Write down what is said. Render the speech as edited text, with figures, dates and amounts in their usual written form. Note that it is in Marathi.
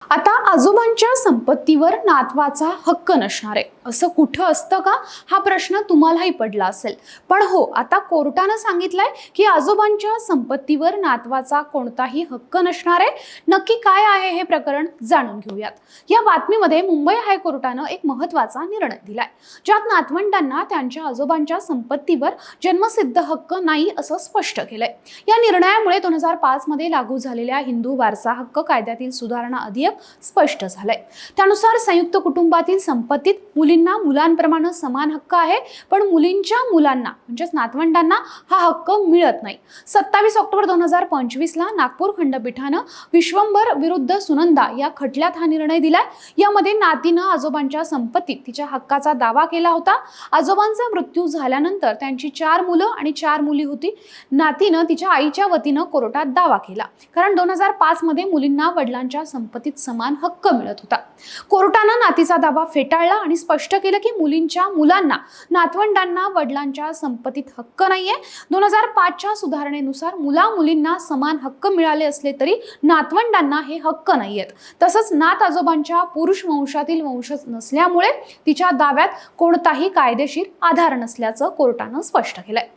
आता आजोबांच्या संपत्तीवर नातवाचा हक्क नसणार आहे असं कुठं असतं का हा प्रश्न तुम्हालाही पडला असेल। पण हो, आता कोर्टानं सांगितलंय की आजोबांच्या संपत्तीवर नातवाचा कोणताही हक्क नसणार आहे। नक्की काय आहे हे प्रकरण जाणून घेऊयात। या बातमीमध्ये मुंबई हायकोर्टानं एक महत्त्वाचा निर्णय दिलाय, ज्यात नातवंडांना त्यांच्या आजोबांच्या संपत्तीवर जन्मसिद्ध हक्क नाही असं स्पष्ट केलंय। या निर्णयामुळे 2005 मध्ये लागू झालेल्या हिंदू वारसा हक्क कायद्यातील सुधारणा अधिक स्पष्ट झालंय। त्यानुसार संयुक्त कुटुंबातील संपत्तीत मुलींना मुलांप्रमाणे समान हक्क आहे, पण मुलींच्या मुलांना म्हणजेच नातवंडांना हा हक्क मिळत नाही। 27 ऑक्टोबर 2025 ला नागपूर खंडपीठानं विश्वंभर विरुद्ध सुनंदा या खटल्यात हा निर्णय दिलाय। यामध्ये नातीनं आजोबांच्या संपत्तीत तिच्या हक्काचा दावा केला होता। आजोबांचा मृत्यू झाल्यानंतर त्यांची 4 मुलं आणि 4 मुली होती। नातीनं तिच्या आईच्या वतीनं कोर्टात दावा केला, कारण 2005 मध्ये मुलींना वडिलांच्या संपत्तीत समान हक्क मिळत होता। कोर्टानं नातीचा दावा फेटाळला आणि स्पष्ट केलं की मुलींच्या मुलांना नातवंडांना वडिलांच्या संपत्तीत हक्क नाहीये। 2005 च्या सुधारणेनुसार मुला-मुलींना समान हक्क मिळाले असले तरी नातवंडांना हे हक्क नाहीयेत। तसंच नात आजोबांच्या पुरुष वंशातील वंशज नसल्यामुळे तिच्या दाव्यात कोणताही कायदेशीर आधार नसल्याचं कोर्टानं स्पष्ट केलंय।